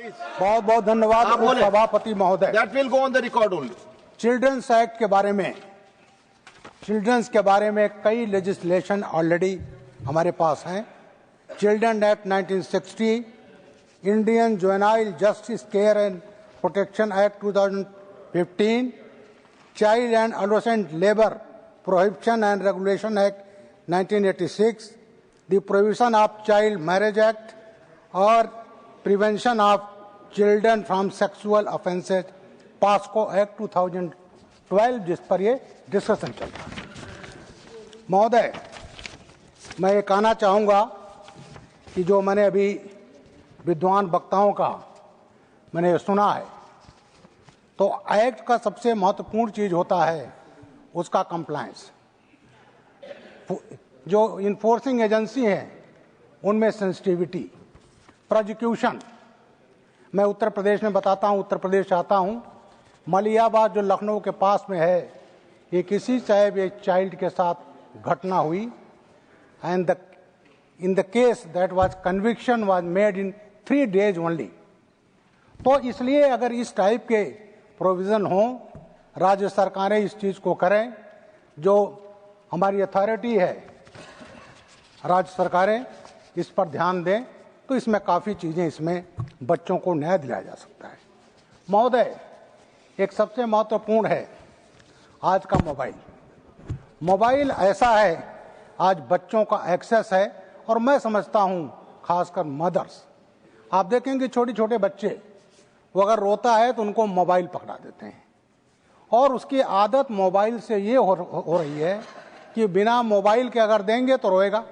बहुत बहुत धन्यवाद सभापति महोदय। That will go on the record only. Children's act के बारे में, चिल्ड्रंस के बारे में कई लेजिस्लेशन ऑलरेडी हमारे पास हैं। Children act 1960, Indian juvenile justice care and protection act 2015, child and adolescent labour prohibition and regulation act 1986, the prohibition of child marriage act और prevention of children from sexual offences POCSO act 2012, जिस पर ये discussion चल रहा है। महोदय, मैं ये कहना चाहूँगा कि जो मैंने अभी विद्वान वक्ताओं का मैंने सुना है, तो एक्ट का सबसे महत्वपूर्ण चीज होता है उसका कंप्लायंस। जो इन्फोर्सिंग एजेंसी है उनमें सेंसिटिविटी, प्रोसिक्यूशन। मैं उत्तर प्रदेश में बताता हूँ, उत्तर प्रदेश आता हूँ, मलियाबाद जो लखनऊ के पास में है, ये किसी साहब एक चाइल्ड के साथ घटना हुई and in the case that was conviction was made in 3 days only. तो इसलिए अगर इस टाइप के प्रोविजन हो, राज्य सरकारें इस चीज को करें, जो हमारी अथॉरिटी है राज्य सरकारें इस पर ध्यान दें, तो इसमें काफी चीजें, इसमें बच्चों को न्याय दिलाया जा सकता है। महोदय, एक सबसे महत्वपूर्ण है आज का मोबाइल। मोबाइल ऐसा है, आज बच्चों का एक्सेस है, और मैं समझता हूं खासकर मदर्स, आप देखेंगे छोटे छोटे बच्चे, वो अगर रोता है तो उनको मोबाइल पकड़ा देते हैं, और उसकी आदत मोबाइल से ये हो रही है कि बिना मोबाइल के अगर देंगे तो रोएगा,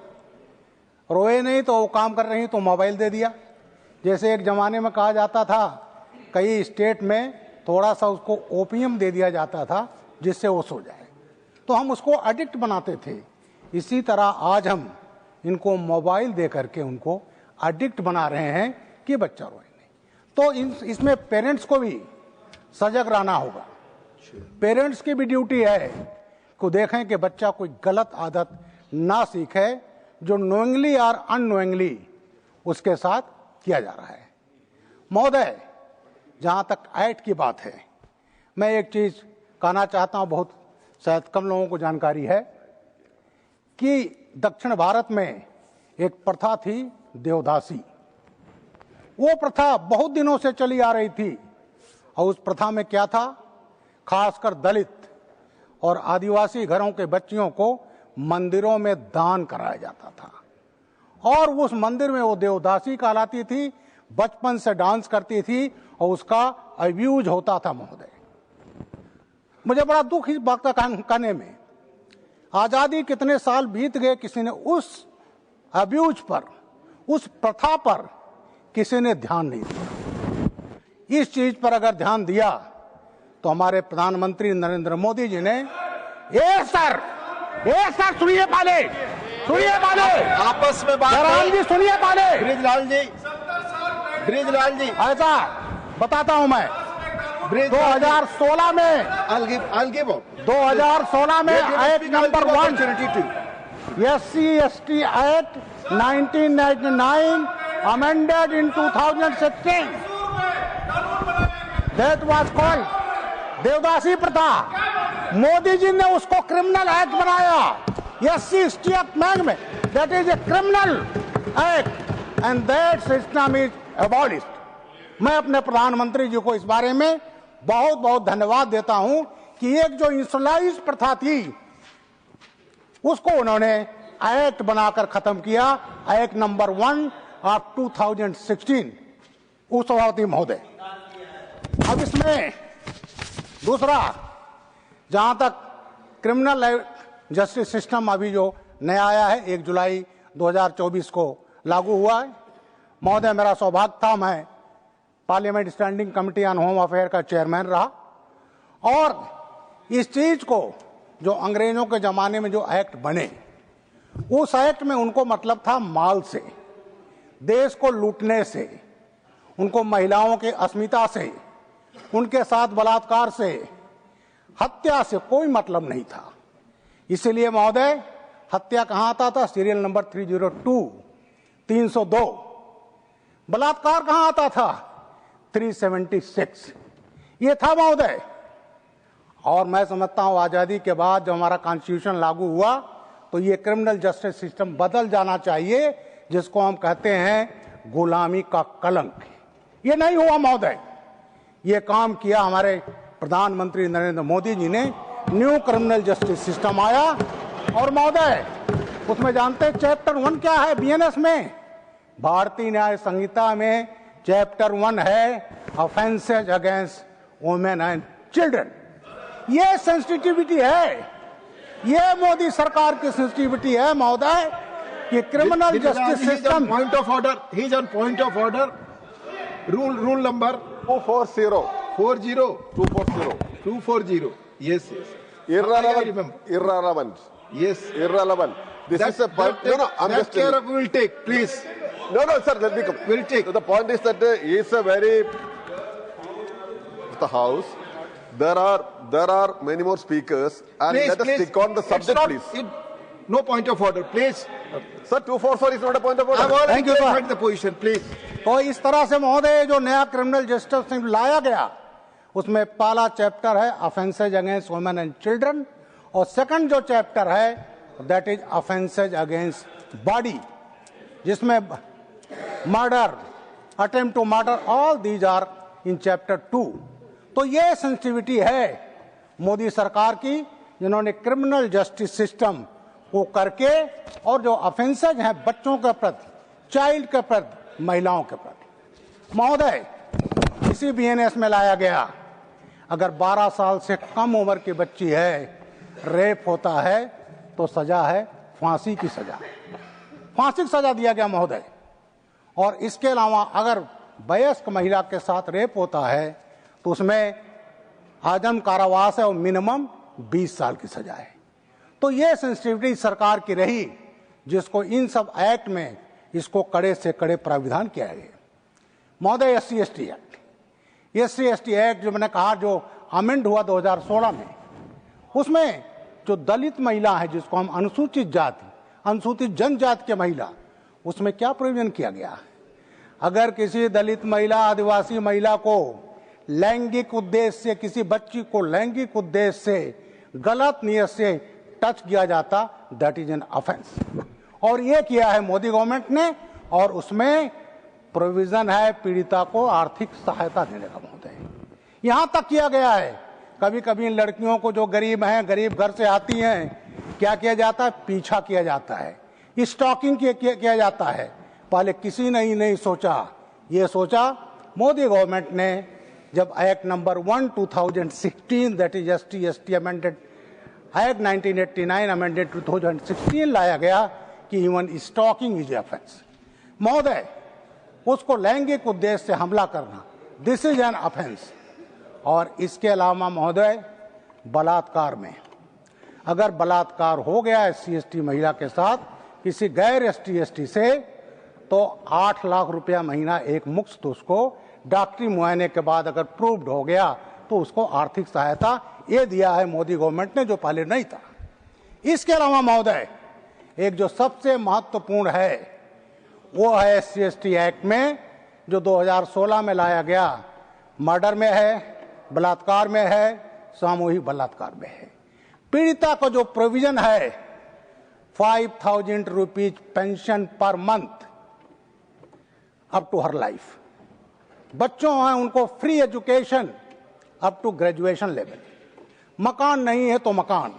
रोए नहीं तो वो काम कर रही तो मोबाइल दे दिया। जैसे एक जमाने में कहा जाता था, कई स्टेट में थोड़ा सा उसको ओपियम दे दिया जाता था जिससे वो सो जाए, तो हम उसको एडिक्ट बनाते थे। इसी तरह आज हम इनको मोबाइल दे करके उनको एडिक्ट बना रहे हैं कि बच्चा रोए नहीं। तो इसमें पेरेंट्स को भी सजग रहना होगा। पेरेंट्स की भी ड्यूटी है को देखें कि बच्चा कोई गलत आदत ना सीखे जो नोइंगली और अननोइंगली उसके साथ किया जा रहा है। महोदय, जहां तक एक्ट की बात है, मैं एक चीज कहना चाहता हूं, बहुत शायद कम लोगों को जानकारी है कि दक्षिण भारत में एक प्रथा थी देवदासी। वो प्रथा बहुत दिनों से चली आ रही थी, और उस प्रथा में क्या था, खासकर दलित और आदिवासी घरों के बच्चियों को मंदिरों में दान कराया जाता था, और उस मंदिर में वो देवदासी कहलाती थी, बचपन से डांस करती थी, और उसका अब्यूज होता था। महोदय, मुझे बड़ा दुख इस बात का कहने में, आजादी कितने साल बीत गए, किसी ने उस अब्यूज पर, उस प्रथा पर किसी ने ध्यान नहीं दिया। इस चीज पर अगर ध्यान दिया तो हमारे प्रधानमंत्री नरेंद्र मोदी जी ने, ए सर सुनिए पहले आपस में बात जी, सुनिए पहले। ब्रिजलाल जी ऐसा बताता हूं मैं, 2016 में 2016 में act number 1 SC/ST act 1999 amended in 2016 that was called देवदासी प्रथा। मोदी जी ने उसको क्रिमिनल एक्ट बनाया, SC/ST एक्ट में, that is a criminal act and that system is abolished। मैं अपने प्रधानमंत्री जी को इस बारे में बहुत बहुत धन्यवाद देता हूं कि एक जो इंस्टॉलाइज प्रथा थी उसको उन्होंने एक्ट बनाकर खत्म किया, एक्ट नंबर 1 ऑफ 2016। उस सभापति महोदय, अब इसमें दूसरा, जहां तक क्रिमिनल जस्टिस सिस्टम अभी जो नया आया है, 1 जुलाई 2024 को लागू हुआ है। महोदय, मेरा सौभाग्य था, मैं parliament standing committee on home affair का चेयरमैन रहा, और इस चीज को जो अंग्रेजों के जमाने में जो एक्ट बने, उस एक्ट में उनको मतलब था माल से, देश को लूटने से, उनको महिलाओं के अस्मिता से, उनके साथ बलात्कार से, हत्या से कोई मतलब नहीं था। इसलिए महोदय, हत्या कहां आता था, सीरियल नंबर 302, 302। बलात्कार कहां आता था, 376 ये था महोदय। और मैं समझता हूं आजादी के बाद जब हमारा कॉन्स्टिट्यूशन लागू हुआ तो ये क्रिमिनल जस्टिस सिस्टम बदल जाना चाहिए, जिसको हम कहते हैं गुलामी का कलंक। ये नहीं हुआ महोदय। ये काम किया हमारे प्रधानमंत्री नरेंद्र मोदी जी ने। न्यू क्रिमिनल जस्टिस सिस्टम आया और महोदय उसमें जानते हैं चैप्टर 1 क्या है बीएनएस में? भारतीय न्याय संहिता में चैप्टर 1 है offences against women and children. ये सेंसिटिविटी है, ये मोदी सरकार की सेंसिटिविटी है महोदय कि criminal justice system. Point of order, he is on point of order. Rule number 240. Yes. Irrelevant. Yes. Irrelevant. This is a point. No, I'm just care of will take, please. No, sir, let me come. Will take. So the point is that it's a very the house. There are many more speakers, and Please, let us stick on the subject, please. No point of order, please. Sir, 244 is not a point of order. I've already Thank you, sir. clarified the position, please. तो इस तरह से महोदय जो नया criminal justice लाया गया उसमें पहला चैप्टर है offences against women and children, और सेकंड जो चैप्टर है that is offences against body, जिसमें murder, attempt to murder, all these are in chapter 2। तो ये सेंसिटिविटी है मोदी सरकार की, जिन्होंने क्रिमिनल जस्टिस सिस्टम को करके और जो ऑफेंसेज हैं बच्चों के प्रति, चाइल्ड के प्रति, महिलाओं के प्रति महोदय इसी बीएनएस में लाया गया। अगर 12 साल से कम उम्र की बच्ची है, रेप होता है तो सजा है फांसी की सजा, फांसी की सजा दिया गया महोदय। और इसके अलावा अगर वयस्क महिला के साथ रेप होता है तो उसमें आजम कारावास है और मिनिमम 20 साल की सजा है। तो ये सेंसिटिविटी सरकार की रही, जिसको इन सब एक्ट में इसको कड़े से कड़े प्राविधान किया गया महोदय। SC/ST एक्ट, SC/ST एक्ट जो मैंने कहा जो अमेंड हुआ 2016 में, उसमें जो दलित महिला है, जिसको हम अनुसूचित जाति, अनुसूचित जनजाति के महिला, उसमें क्या प्रोविजन किया गया? अगर किसी दलित महिला, आदिवासी महिला को लैंगिक उद्देश्य से, किसी बच्ची को लैंगिक उद्देश्य से, गलत नियत से टच किया जाता, दैट इज एन ऑफेंस। और ये किया है मोदी गवर्नमेंट ने, और उसमें प्रोविजन है पीड़िता को आर्थिक सहायता देने का महोदय। यहां तक किया गया है, कभी कभी इन लड़कियों को जो गरीब हैं, गरीब घर से आती हैं, क्या किया जाता है? पीछा किया जाता है, स्टॉकिंग किया जाता है। पहले किसी ने ही नहीं सोचा, ये सोचा मोदी गवर्नमेंट ने जब act number 1 2016 that is ST/ST amended act 1989 amended 2016 लाया गया कि इवन स्टॉकिंग इज ऑफेंस महोदय। उसको लैंगिक उद्देश्य से हमला करना, दिस इज एन ऑफेंस। और इसके अलावा महोदय बलात्कार में, अगर बलात्कार हो गया SC/ST महिला के साथ किसी गैर ST/ST से, तो 8 लाख रुपया महीना एक मुश्त उसको डॉक्टरी मुआयने के बाद अगर प्रूव्ड हो गया तो उसको आर्थिक सहायता ये दिया है मोदी गवर्नमेंट ने, जो पहले नहीं था। इसके अलावा महोदय एक जो सबसे महत्वपूर्ण है वो है SC/ST एक्ट में जो 2016 में लाया गया, मर्डर में है, बलात्कार में है, सामूहिक बलात्कार में है। पीड़िता को जो प्रोविजन है 5,000 rupees pension per month up to her life. बच्चों हैं उनको free education up to graduation level. मकान नहीं है तो मकान,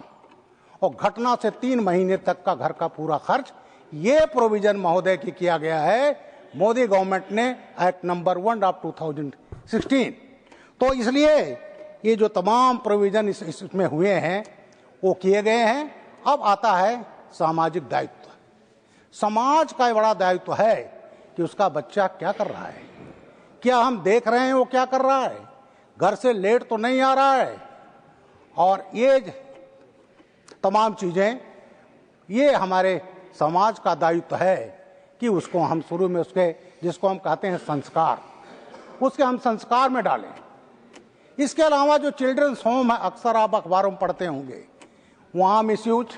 और घटना से 3 महीने तक का घर का पूरा खर्च, ये प्रोविजन महोदय की किया गया है मोदी गवर्नमेंट ने एक्ट नंबर 1 ऑफ 2016। तो इसलिए ये जो तमाम प्रोविजन इसमें हुए हैं वो किए गए हैं। अब आता है सामाजिक दायित्व। समाज का बड़ा दायित्व है कि उसका बच्चा क्या कर रहा है, क्या हम देख रहे हैं वो क्या कर रहा है, घर से लेट तो नहीं आ रहा है। और ये तमाम चीजें, ये हमारे समाज का दायित्व है कि उसको हम शुरू में उसके, जिसको हम कहते हैं संस्कार, उसके हम संस्कार में डालें। इसके अलावा जो चिल्ड्रंस होम है, अक्सर आप अखबारों में पढ़ते होंगे, वहाँ मिसयूज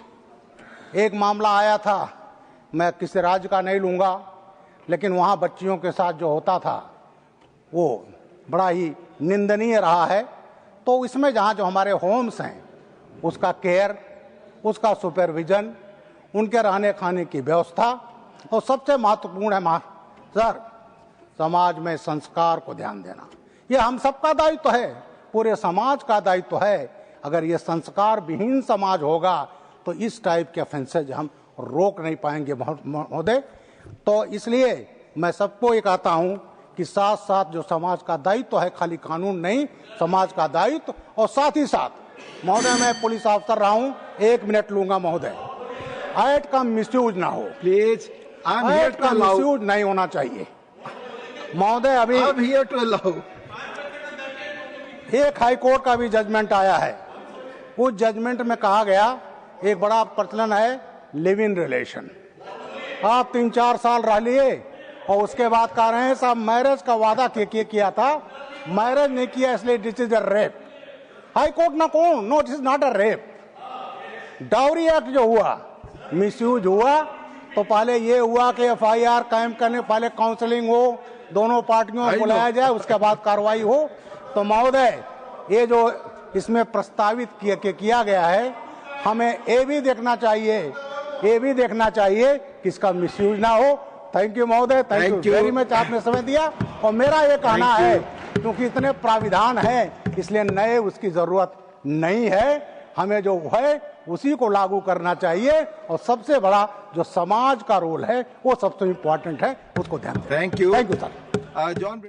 एक मामला आया था, मैं किसी राज्य का नहीं लूँगा, लेकिन वहाँ बच्चियों के साथ जो होता था वो बड़ा ही निंदनीय रहा है। तो इसमें जहाँ जो हमारे होम्स हैं उसका केयर, उसका सुपरविजन, उनके रहने खाने की व्यवस्था, और सबसे महत्वपूर्ण है सर समाज में संस्कार को ध्यान देना। ये हम सबका दायित्व है, पूरे समाज का दायित्व है। अगर ये संस्कार विहीन समाज होगा तो इस टाइप के ऑफेंसेज हम रोक नहीं पाएंगे महोदय। तो इसलिए मैं सबको ये कहता हूँ कि साथ साथ जो समाज का दायित्व है, खाली कानून नहीं, समाज का दायित्व, और साथ ही साथ महोदय मैं पुलिस अफसर रहा हूँ, 1 मिनट लूंगा महोदय, एक्ट का मिसयूज ना हो प्लीज, एक्ट का मिसयूज नहीं होना चाहिए महोदय। अभी एक हाई कोर्ट का भी जजमेंट आया है, उस जजमेंट में कहा गया, एक बड़ा प्रचलन है लिव इन रिलेशन, आप 3-4 साल रह लिए और उसके बाद कह रहे हैं साहब मैरिज का वादा किया था, मैरिज नहीं किया इसलिए this is a rape. High court ना कौन, no this is not a rape. Dowry act जो हुआ मिसयूज हुआ तो पहले ये हुआ कि FIR कायम करने, पहले काउंसलिंग हो, दोनों पार्टियों को बुलाया जाए, उसके बाद कार्रवाई हो। तो महोदय ये जो इसमें प्रस्तावित किया गया है, हमें ये भी देखना चाहिए कि इसका मिसयूज ना हो। थैंक यू महोदय, थैंक यू वेरी मच, आपने समय दिया। और मेरा ये कहना है क्योंकि इतने प्राविधान हैं इसलिए नए उसकी जरूरत नहीं है, हमें जो है उसी को लागू करना चाहिए, और सबसे बड़ा जो समाज का रोल है वो सबसे इम्पोर्टेंट है, उसको ध्यान। Thank you sir. जॉन।